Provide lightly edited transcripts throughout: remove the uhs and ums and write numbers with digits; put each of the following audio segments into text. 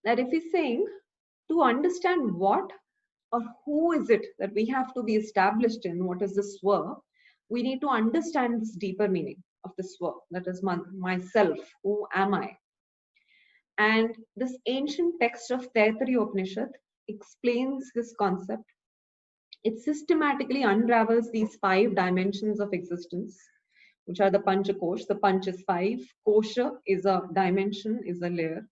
that if he's saying to understand what or who is it that we have to be established in, what is the swa, we need to understand this deeper meaning of the swa, that is myself, who am I? And this ancient text of Taittiriya Upanishad explains this concept. It systematically unravels these 5 dimensions of existence, which are the Panchkosh. The Panch is 5, Kosha is a dimension, is a layer.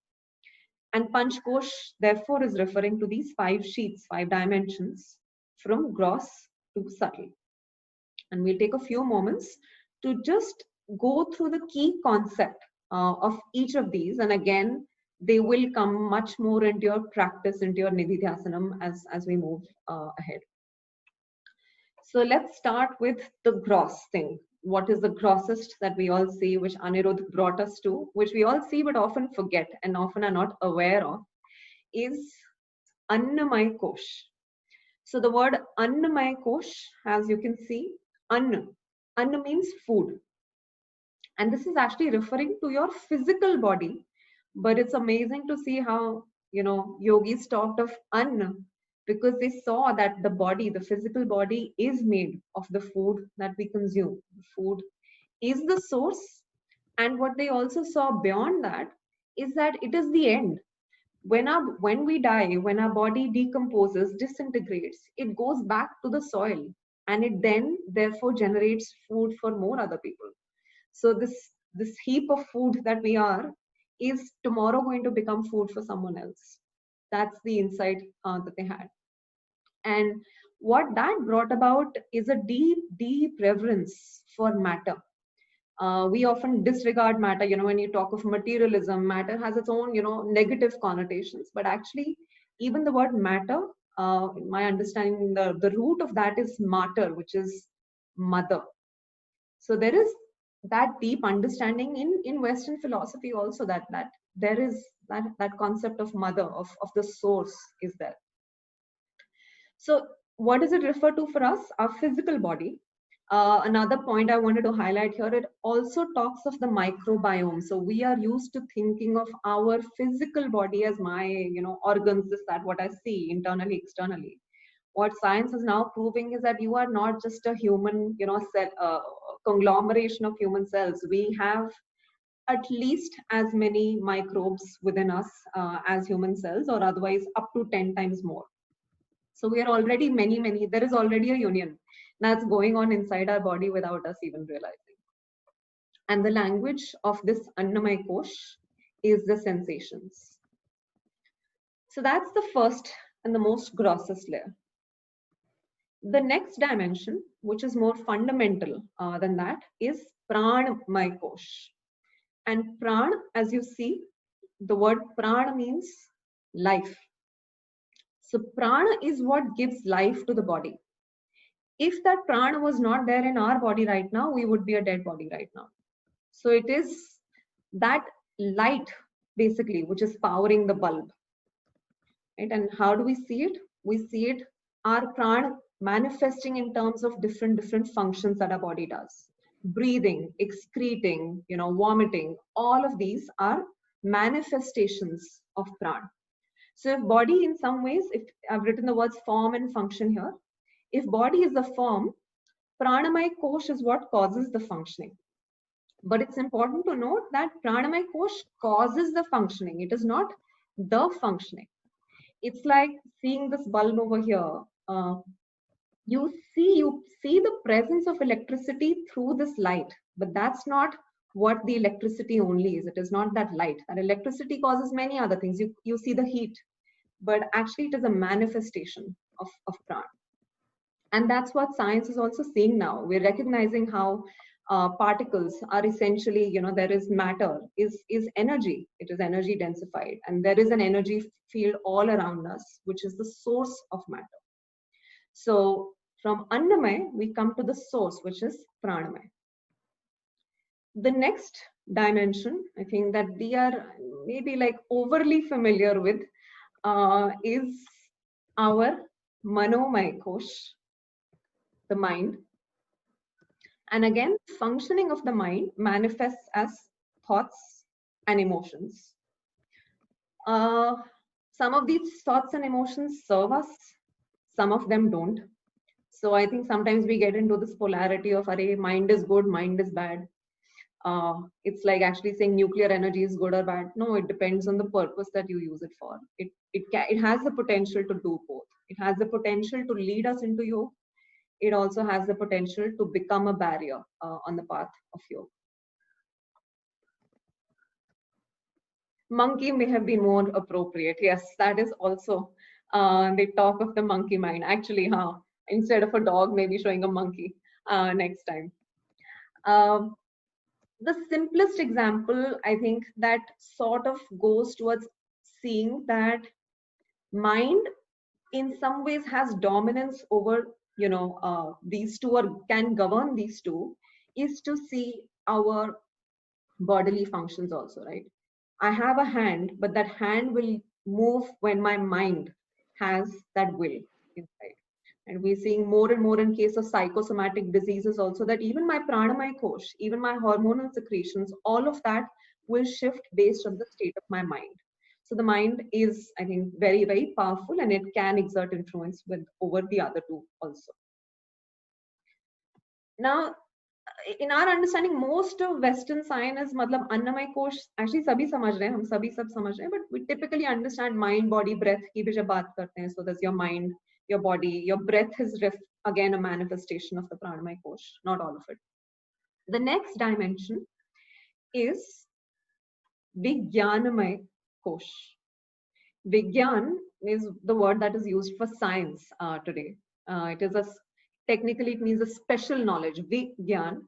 And Panchkosh, therefore, is referring to these 5 sheets, 5 dimensions, from gross to subtle. And we'll take a few moments to just go through the key concept of each of these. And again, they will come much more into your practice, into your Nididhyasanam as we move ahead. So let's start with the gross thing. What is the grossest that we all see, which Anirudh brought us to, which we all see but often forget and often are not aware of, is Annamay Kosh. So the word Annamay Kosh, as you can see, Anna. Anna means food. And this is actually referring to your physical body. But it's amazing to see how, yogis talked of Anna, because they saw that the body, the physical body, is made of the food that we consume. Food is the source. And what they also saw beyond that is that it is the end. When we die, when our body decomposes, disintegrates, it goes back to the soil, and it then therefore generates food for more other people. So this heap of food that we are is tomorrow going to become food for someone else. That's the insight that they had. And what that brought about is a deep reverence for matter. We often disregard matter. When you talk of materialism, matter has its own, negative connotations. But actually, even the word matter, in my understanding, the root of that is mater, which is mother. So there is that deep understanding in Western philosophy also, that there is that concept of mother, of the source is there. So what does it refer to for us? Our physical body. Another point I wanted to highlight here, it also talks of the microbiome. So we are used to thinking of our physical body as my, organs, is that what I see internally, externally. What science is now proving is that you are not just a human, cell, conglomeration of human cells. We have at least as many microbes within us as human cells, or otherwise up to 10 times more. So we are already many, there is already a union that's going on inside our body without us even realizing. And the language of this Annamay Kosh is the sensations. So that's the first and the most grossest layer. The next dimension, which is more fundamental than that, is Pranamay Kosh. And Pran, as you see, the word Pran means life. So Prana is what gives life to the body. If that Prana was not there in our body right now, we would be a dead body right now. So it is that light, basically, which is powering the bulb. Right? And how do we see it? We see it, our Prana manifesting in terms of different functions that our body does. Breathing, excreting, vomiting, all of these are manifestations of Prana. So if body in some ways, if I've written the words form and function here, if body is the form, Pranamay Kosh is what causes the functioning. But it's important to note that Pranamay Kosh causes the functioning. It is not the functioning. It's like seeing this bulb over here. You see the presence of electricity through this light, but that's not what the electricity only is. It is not that light. That electricity causes many other things. You see the heat, but actually it is a manifestation of prana. And that's what science is also seeing now. We're recognizing how particles are essentially, there is matter, is energy. It is energy densified. And there is an energy field all around us, which is the source of matter. So from Annamay, we come to the source, which is Pranamay. The next dimension, I think that we are maybe like overly familiar with, is our Manomay Kosh, the mind. And again, functioning of the mind manifests as thoughts and emotions. Some of these thoughts and emotions serve us, some of them don't. So I think sometimes we get into this polarity of, "Arey, mind is good, mind is bad." It's like actually saying nuclear energy is good or bad. No, it depends on the purpose that you use it for. It has the potential to do both. It has the potential to lead us into yoga. It also has the potential to become a barrier on the path of yoga. Monkey may have been more appropriate. Yes, that is also the talk of the monkey mind. Actually, instead of a dog, maybe showing a monkey next time. Um, the simplest example, I think, that sort of goes towards seeing that mind in some ways has dominance over, these two, or can govern these two, is to see our bodily functions also, right? I have a hand, but that hand will move when my mind has that will inside. And we're seeing more and more in case of psychosomatic diseases also, that even my pranamaya kosh, even my hormonal secretions, all of that will shift based on the state of my mind. So the mind is, I think, very, very powerful, and it can exert influence with over the other two also. Now, in our understanding, most of Western science, मतलब अन्नमय कोश actually सभी समझ रहे हैं, हम सभी सब समझ रहे हैं, but we typically understand mind, body, breath की भी जब बात करते हैं, so there's your mind, your body, your breath is again a manifestation of the pranamaya kosh, not all of it. The next dimension is Vijnanamay kosh. Vigyan is the word that is used for science today. It is technically it means a special knowledge, Vigyan.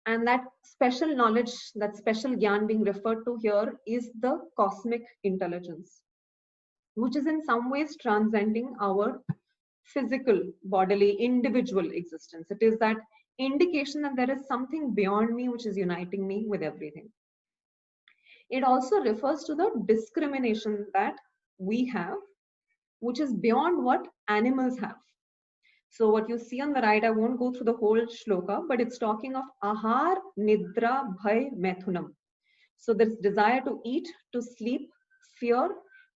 And that special knowledge, that special gyan being referred to here is the cosmic intelligence, which is in some ways transcending our physical, bodily, individual existence. It is that indication that there is something beyond me which is uniting me with everything. It also refers to the discrimination that we have, which is beyond what animals have. So what you see on the right, I won't go through the whole shloka, but it's talking of ahar, nidra, bhay, methunam. So there's desire to eat, to sleep, fear,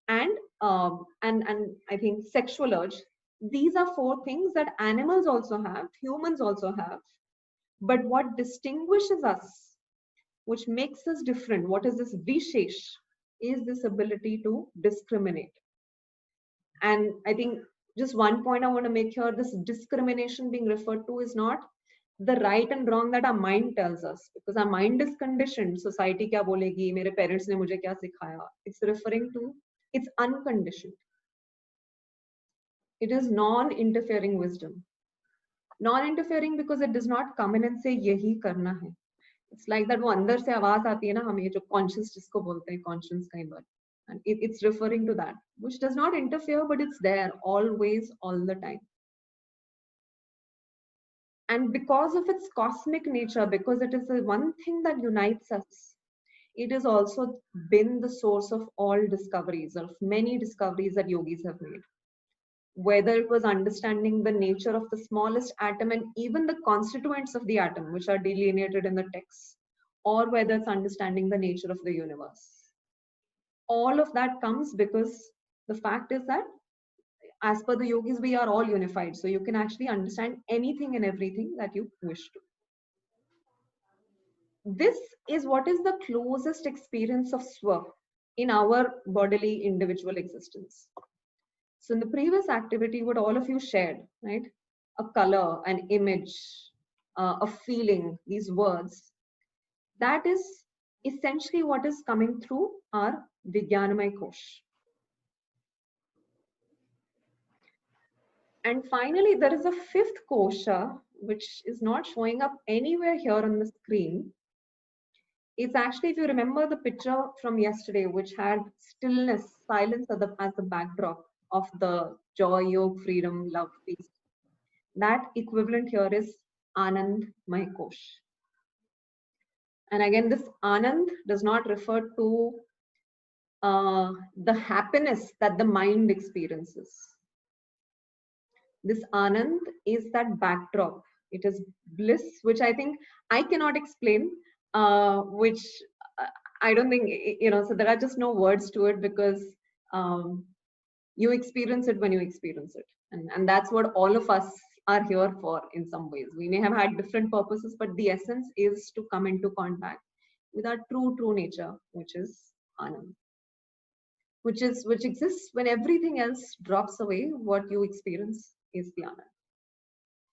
and I think sexual urge. These are four things that animals also have, humans also have. But what distinguishes us, which makes us different, what is this vishesh, is this ability to discriminate. And I think just one point I want to make here, this discrimination being referred to is not the right and wrong that our mind tells us, because our mind is conditioned. Society kya bolegi, mere parents ne mujhe kya sikhaya. It's referring to, it's unconditioned. It is non-interfering wisdom. Non-interfering because it does not come in and say yahi karna hai. It's like that wo andar se awaaz aati hai na, hum ye jo conscious jisko bolte hain, conscience kind of. And it's referring to that, which does not interfere, but it's there always, all the time. And because of its cosmic nature, because it is the one thing that unites us, it has also been the source of all discoveries, of many discoveries that yogis have made. Whether it was understanding the nature of the smallest atom and even the constituents of the atom, which are delineated in the texts, or whether it's understanding the nature of the universe. All of that comes because the fact is that as per the yogis, we are all unified. So you can actually understand anything and everything that you wish to. This is what is the closest experience of swa in our bodily individual existence. So in the previous activity, what all of you shared, right? A color, an image, a feeling, these words, that is essentially what is coming through our Vijnanamay Kosh. And finally, there is a fifth kosha, which is not showing up anywhere here on the screen. It's actually, if you remember the picture from yesterday, which had stillness, silence as the backdrop of the joy, yoga, freedom, love, peace. That equivalent here is Anand May Kosh. And again, this Anand does not refer to the happiness that the mind experiences. This Anand is that backdrop. It is bliss, which I think I cannot explain, which I don't think, so there are just no words to it, because You experience it when you experience it. And that's what all of us are here for in some ways. We may have had different purposes, but the essence is to come into contact with our true nature, which is Anand, which exists when everything else drops away. What you experience is the Anand.